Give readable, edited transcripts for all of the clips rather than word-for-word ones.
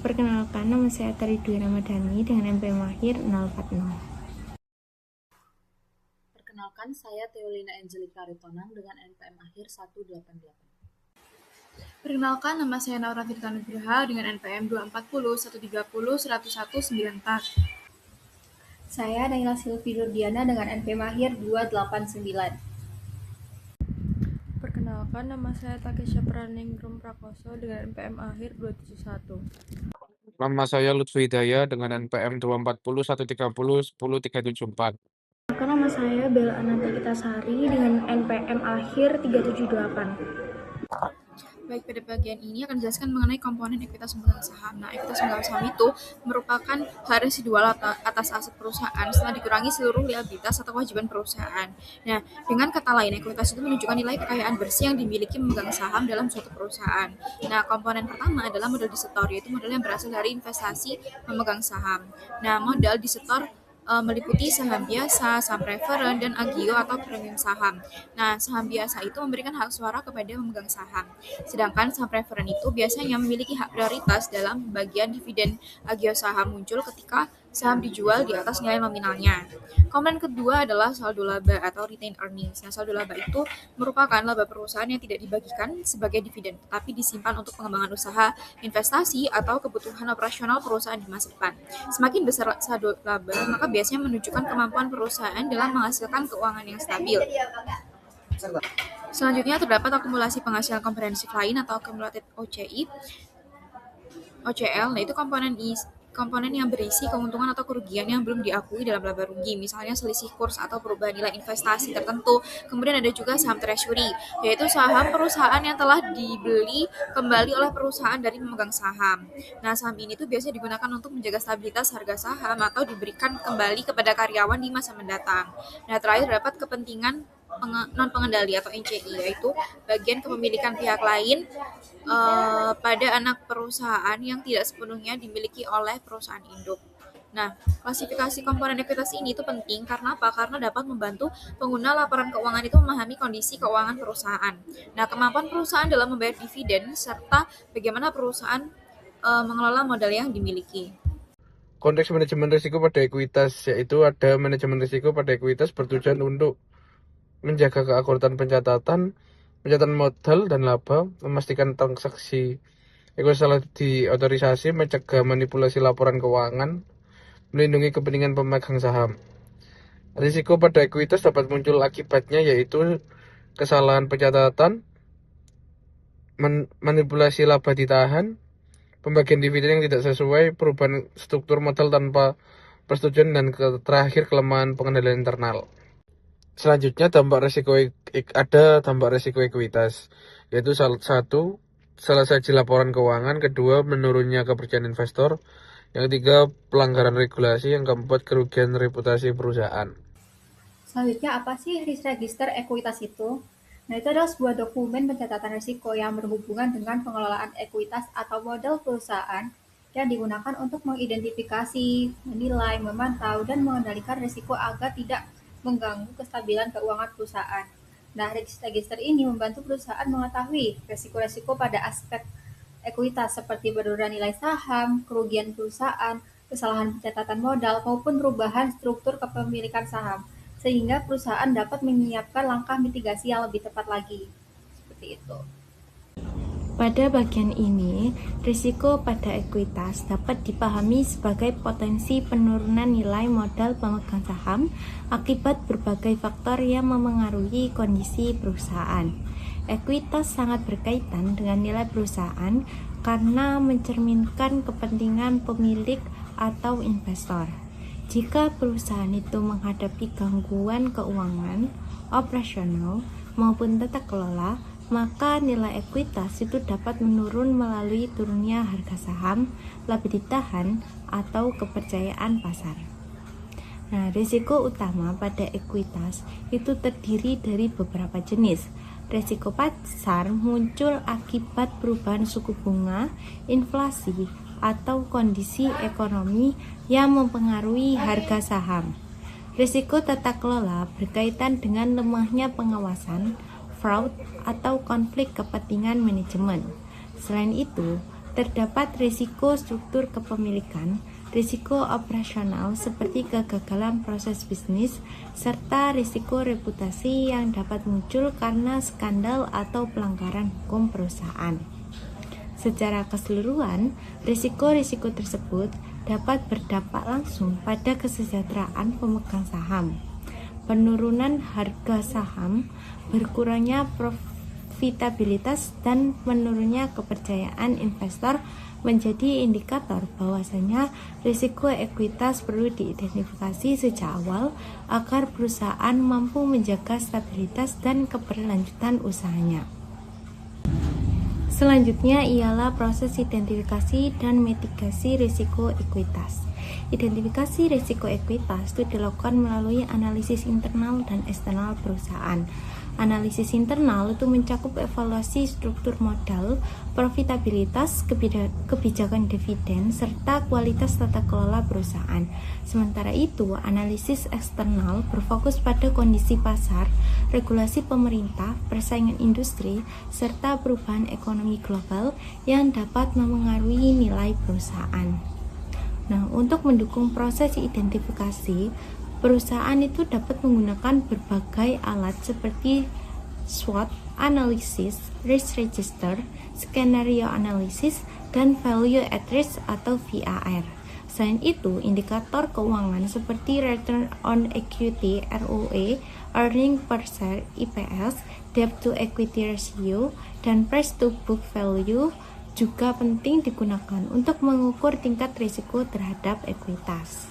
Perkenalkan, nama saya Tari Dwi Ramadhani dengan NPM akhir 040. Perkenalkan, saya Theolina Angelika Ritonang dengan NPM akhir 188. Perkenalkan, nama saya Naura Tirta Nugraha dengan NPM 240 130 10194. Saya Naila Silvi Nurdiana dengan NPM akhir 289. Perkenalkan, nama saya Takesha Praningrum Prakoso dengan NPM akhir 271. Nama saya Lutfi Hidayah dengan NPM 240 130 10 374. Perkenalkan, nama saya Bella Ananta Kitasari dengan NPM akhir 378. Baik, pada bagian ini akan dijelaskan mengenai komponen ekuitas pemegang saham. Nah, ekuitas pemegang saham itu merupakan hak residual atas aset perusahaan setelah dikurangi seluruh liabilitas atau kewajiban perusahaan. Nah, dengan kata lain, ekuitas itu menunjukkan nilai kekayaan bersih yang dimiliki pemegang saham dalam suatu perusahaan. Nah, komponen pertama adalah modal disetor, yaitu modal yang berasal dari investasi pemegang saham. Nah, modal disetor meliputi saham biasa, saham preferen, dan agio atau premium saham. Nah, saham biasa itu memberikan hak suara kepada pemegang saham. Sedangkan saham preferen itu biasanya memiliki hak prioritas dalam bagian dividen. Agio saham muncul ketika saham dijual di atas nilai nominalnya. Komponen kedua adalah saldo laba atau retained earnings. Nah, saldo laba itu merupakan laba perusahaan yang tidak dibagikan sebagai dividen, tetapi disimpan untuk pengembangan usaha, investasi, atau kebutuhan operasional perusahaan di masa depan. Semakin besar saldo laba, maka biasanya menunjukkan kemampuan perusahaan dalam menghasilkan keuangan yang stabil. Selanjutnya terdapat akumulasi penghasilan komprehensif lain atau accumulated OCL. Nah, itu komponen yang berisi keuntungan atau kerugian yang belum diakui dalam laba rugi, misalnya selisih kurs atau perubahan nilai investasi tertentu. Kemudian ada juga saham treasury, yaitu saham perusahaan yang telah dibeli kembali oleh perusahaan dari pemegang saham. Nah, saham ini tuh biasanya digunakan untuk menjaga stabilitas harga saham atau diberikan kembali kepada karyawan di masa mendatang. Nah, terakhir dapat kepentingan non-pengendali atau NCI, yaitu bagian kepemilikan pihak lain pada anak perusahaan yang tidak sepenuhnya dimiliki oleh perusahaan induk. Nah, klasifikasi komponen ekuitas ini itu penting karena apa? Karena dapat membantu pengguna laporan keuangan itu memahami kondisi keuangan perusahaan. Nah, kemampuan perusahaan dalam membayar dividen serta bagaimana perusahaan mengelola modal yang dimiliki. Konteks manajemen risiko pada ekuitas, yaitu ada manajemen risiko pada ekuitas bertujuan untuk menjaga keakuratan pencatatan modal dan laba, memastikan transaksi ekuitas telah diotorisasi, mencegah manipulasi laporan keuangan, melindungi kepentingan pemegang saham. Risiko pada ekuitas dapat muncul akibatnya yaitu kesalahan pencatatan, manipulasi laba ditahan, pembagian dividen yang tidak sesuai, perubahan struktur modal tanpa persetujuan, dan terakhir kelemahan pengendalian internal. Selanjutnya ada dampak risiko ekuitas, yaitu satu, selesai laporan keuangan, kedua, menurunnya kepercayaan investor, yang ketiga, pelanggaran regulasi, yang keempat, kerugian reputasi perusahaan. Selanjutnya, apa sih risk register ekuitas itu? Nah, itu adalah sebuah dokumen pencatatan risiko yang berhubungan dengan pengelolaan ekuitas atau modal perusahaan yang digunakan untuk mengidentifikasi, menilai, memantau, dan mengendalikan risiko agar tidak mengganggu kestabilan keuangan perusahaan. Nah, risk register ini membantu perusahaan mengetahui risiko-risiko pada aspek ekuitas seperti penurunan nilai saham, kerugian perusahaan, kesalahan pencatatan modal, maupun perubahan struktur kepemilikan saham, sehingga perusahaan dapat menyiapkan langkah mitigasi yang lebih tepat lagi. Seperti itu. Pada bagian ini, risiko pada ekuitas dapat dipahami sebagai potensi penurunan nilai modal pemegang saham akibat berbagai faktor yang memengaruhi kondisi perusahaan. Ekuitas sangat berkaitan dengan nilai perusahaan karena mencerminkan kepentingan pemilik atau investor. Jika perusahaan itu menghadapi gangguan keuangan, operasional, maupun tata kelola, maka nilai ekuitas itu dapat menurun melalui turunnya harga saham, laba ditahan, atau kepercayaan pasar. Nah, risiko utama pada ekuitas itu terdiri dari beberapa jenis. Risiko pasar muncul akibat perubahan suku bunga, inflasi, atau kondisi ekonomi yang mempengaruhi harga saham. Risiko tata kelola berkaitan dengan lemahnya pengawasan, fraud, atau konflik kepentingan manajemen. Selain itu, Terdapat risiko struktur kepemilikan, risiko operasional seperti kegagalan proses bisnis, serta risiko reputasi yang dapat muncul karena skandal atau pelanggaran hukum perusahaan. Secara keseluruhan, risiko-risiko tersebut dapat berdampak langsung pada kesejahteraan pemegang saham. Penurunan harga saham, berkurangnya profitabilitas, dan menurunnya kepercayaan investor menjadi indikator bahwasanya risiko ekuitas perlu diidentifikasi sejak awal agar perusahaan mampu menjaga stabilitas dan keberlanjutan usahanya. Selanjutnya ialah proses identifikasi dan mitigasi risiko ekuitas. Identifikasi risiko ekuitas itu dilakukan melalui analisis internal dan eksternal perusahaan. Analisis internal itu mencakup evaluasi struktur modal, profitabilitas, kebijakan dividen, serta kualitas tata kelola perusahaan. Sementara itu, analisis eksternal berfokus pada kondisi pasar, regulasi pemerintah, persaingan industri, serta perubahan ekonomi global yang dapat memengaruhi nilai perusahaan. Nah, untuk mendukung proses identifikasi, perusahaan itu dapat menggunakan berbagai alat seperti SWOT analysis, risk register, skenario analysis, dan value at risk atau VAR. Selain itu, indikator keuangan seperti return on equity (ROE), earning per share (EPS), debt to equity ratio, dan price to book value juga penting digunakan untuk mengukur tingkat risiko terhadap ekuitas.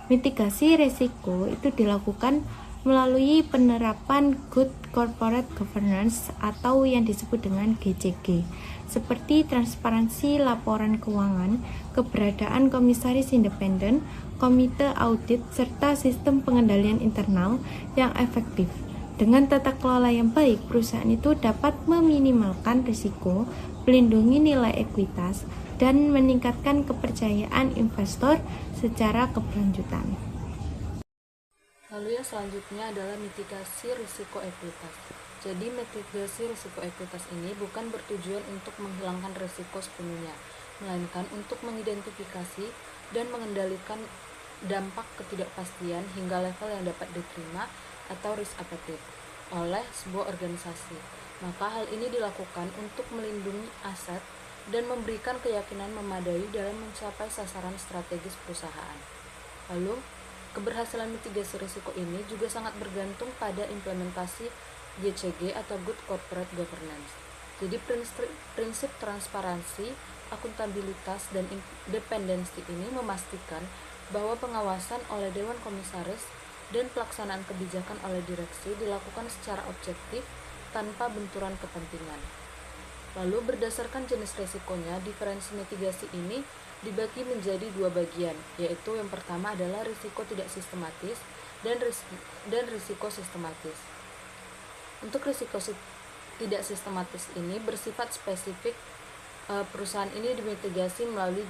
Mitigasi risiko itu dilakukan melalui penerapan Good Corporate Governance atau yang disebut dengan GCG, seperti transparansi laporan keuangan, keberadaan komisaris independen, komite audit, serta sistem pengendalian internal yang efektif. Dengan tata kelola yang baik, perusahaan itu dapat meminimalkan risiko, melindungi nilai ekuitas, dan meningkatkan kepercayaan investor secara keberlanjutan. Lalu yang selanjutnya adalah mitigasi risiko ekuitas. Jadi mitigasi risiko ekuitas ini bukan bertujuan untuk menghilangkan risiko sepenuhnya, melainkan untuk mengidentifikasi dan mengendalikan dampak ketidakpastian hingga level yang dapat diterima atau risk appetite oleh sebuah organisasi. Maka hal ini dilakukan untuk melindungi aset dan memberikan keyakinan memadai dalam mencapai sasaran strategis perusahaan. Lalu, keberhasilan mitigasi risiko ini juga sangat bergantung pada implementasi GCG atau Good Corporate Governance. Jadi prinsip transparansi, akuntabilitas, dan independensi ini memastikan bahwa pengawasan oleh Dewan Komisaris dan pelaksanaan kebijakan oleh direksi dilakukan secara objektif tanpa benturan kepentingan. Lalu berdasarkan jenis resikonya, diferensi mitigasi ini dibagi menjadi dua bagian, yaitu yang pertama adalah risiko tidak sistematis dan risiko sistematis. Untuk risiko tidak sistematis ini bersifat spesifik. Perusahaan ini dimitigasi melalui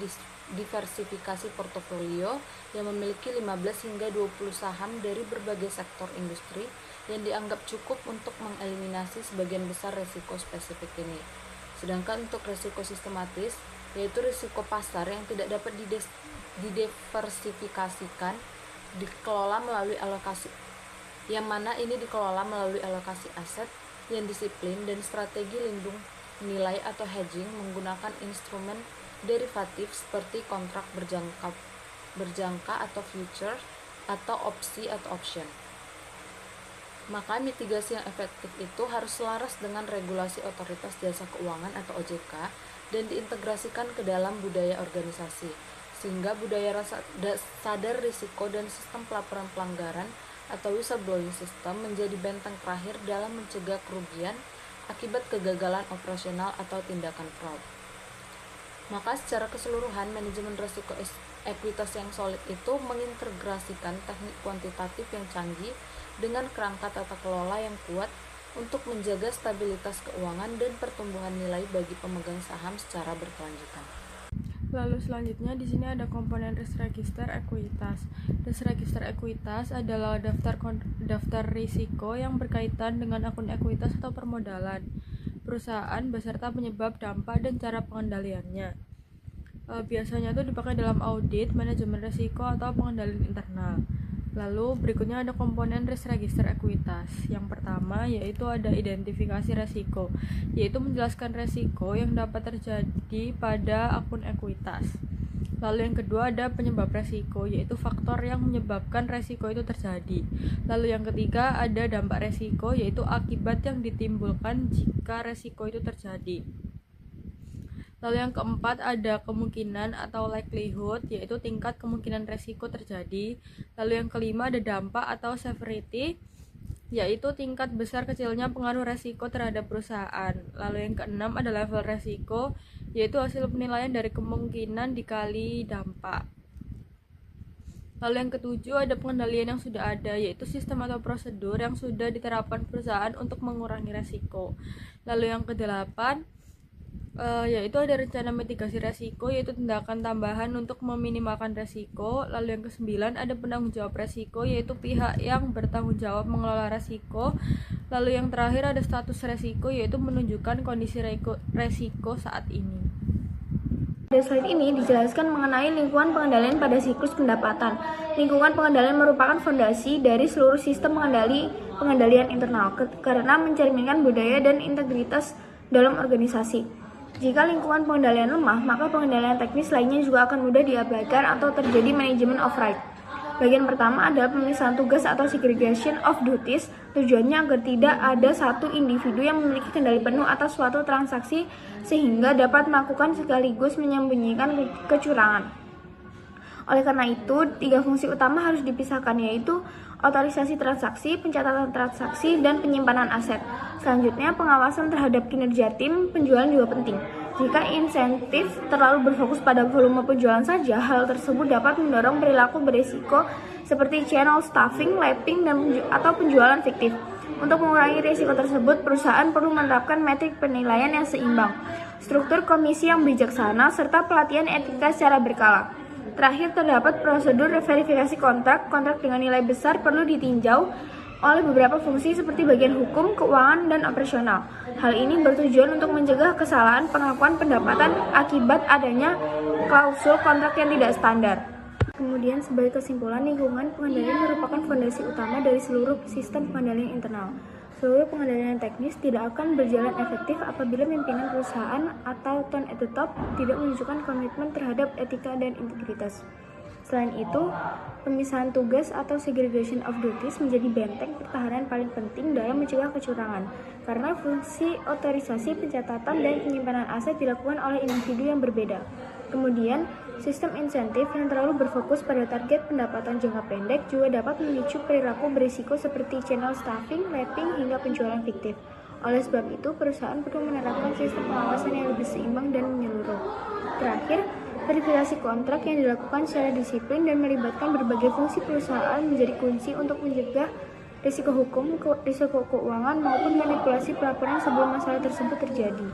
diversifikasi portofolio yang memiliki 15 hingga 20 saham dari berbagai sektor industri yang dianggap cukup untuk mengeliminasi sebagian besar risiko spesifik ini. Sedangkan untuk risiko sistematis, yaitu risiko pasar yang tidak dapat didiversifikasikan, dikelola melalui alokasi, yang mana ini dikelola melalui alokasi aset yang disiplin dan strategi lindung nilai atau hedging menggunakan instrumen derivatif seperti kontrak berjangka atau future atau opsi atau option. Maka mitigasi yang efektif itu harus selaras dengan regulasi Otoritas Jasa Keuangan atau OJK dan diintegrasikan ke dalam budaya organisasi, sehingga budaya sadar risiko dan sistem pelaporan pelanggaran atau whistleblowing system menjadi benteng terakhir dalam mencegah kerugian akibat kegagalan operasional atau tindakan fraud. Maka secara keseluruhan, manajemen risiko ekuitas yang solid itu mengintegrasikan teknik kuantitatif yang canggih dengan kerangka tata kelola yang kuat untuk menjaga stabilitas keuangan dan pertumbuhan nilai bagi pemegang saham secara berkelanjutan. Lalu selanjutnya di sini ada komponen risk register ekuitas. Risk register ekuitas adalah daftar risiko yang berkaitan dengan akun ekuitas atau permodalan. perusahaan beserta penyebab, dampak, dan cara pengendaliannya. Biasanya itu dipakai dalam audit, manajemen risiko, atau pengendalian internal. Lalu berikutnya ada komponen risk register ekuitas. Yang pertama yaitu ada identifikasi resiko, yaitu menjelaskan resiko yang dapat terjadi pada akun ekuitas. Lalu yang kedua ada penyebab resiko, yaitu faktor yang menyebabkan resiko itu terjadi. Lalu yang ketiga ada dampak resiko, yaitu akibat yang ditimbulkan jika resiko itu terjadi. Lalu yang keempat ada kemungkinan atau likelihood, yaitu tingkat kemungkinan resiko terjadi. Lalu yang kelima ada dampak atau severity, yaitu tingkat besar kecilnya pengaruh resiko terhadap perusahaan. Lalu yang keenam ada level resiko, yaitu hasil penilaian dari kemungkinan dikali dampak. Lalu yang ketujuh ada pengendalian yang sudah ada, yaitu sistem atau prosedur yang sudah diterapkan perusahaan untuk mengurangi resiko. Lalu yang kedelapan yaitu ada rencana mitigasi resiko, yaitu tindakan tambahan untuk meminimalkan resiko. Lalu yang kesembilan ada penanggung jawab resiko, yaitu pihak yang bertanggung jawab mengelola resiko. Lalu yang terakhir ada status resiko, yaitu menunjukkan kondisi resiko saat ini. Pada slide ini dijelaskan mengenai lingkungan pengendalian pada siklus pendapatan. Lingkungan pengendalian merupakan fondasi dari seluruh sistem pengendalian internal karena mencerminkan budaya dan integritas dalam organisasi. Jika lingkungan pengendalian lemah, maka pengendalian teknis lainnya juga akan mudah diabaikan atau terjadi manajemen override. Bagian pertama adalah pemisahan tugas atau segregation of duties. Tujuannya agar tidak ada satu individu yang memiliki kendali penuh atas suatu transaksi sehingga dapat melakukan sekaligus menyembunyikan kecurangan. Oleh karena itu, 3 fungsi utama harus dipisahkan, yaitu otorisasi transaksi, pencatatan transaksi, dan penyimpanan aset. Selanjutnya, pengawasan terhadap kinerja tim penjualan juga penting. Jika insentif terlalu berfokus pada volume penjualan saja, hal tersebut dapat mendorong perilaku berisiko seperti channel stuffing, lapping, atau penjualan fiktif. Untuk mengurangi risiko tersebut, perusahaan perlu menerapkan metrik penilaian yang seimbang, struktur komisi yang bijaksana, serta pelatihan etika secara berkala. Terakhir, terdapat prosedur verifikasi kontrak. Kontrak dengan nilai besar perlu ditinjau oleh beberapa fungsi seperti bagian hukum, keuangan, dan operasional. Hal ini bertujuan untuk mencegah kesalahan pengakuan pendapatan akibat adanya klausul kontrak yang tidak standar. Kemudian, sebagai kesimpulan, lingkungan pengendalian merupakan fondasi utama dari seluruh sistem pengendalian internal. Seluruh pengendalian teknis tidak akan berjalan efektif apabila pimpinan perusahaan atau tone at the top tidak menunjukkan komitmen terhadap etika dan integritas. Selain itu, pemisahan tugas atau segregation of duties menjadi benteng pertahanan paling penting dalam mencegah kecurangan, karena fungsi otorisasi, pencatatan, dan penyimpanan aset dilakukan oleh individu yang berbeda. Kemudian, sistem insentif yang terlalu berfokus pada target pendapatan jangka pendek juga dapat memicu perilaku berisiko seperti channel stuffing, lapping, hingga penjualan fiktif. Oleh sebab itu, perusahaan perlu menerapkan sistem pengawasan yang lebih seimbang dan menyeluruh. Terakhir, verifikasi kontrak yang dilakukan secara disiplin dan melibatkan berbagai fungsi perusahaan menjadi kunci untuk mencegah risiko hukum, risiko keuangan, maupun manipulasi pelaporan sebelum masalah tersebut terjadi.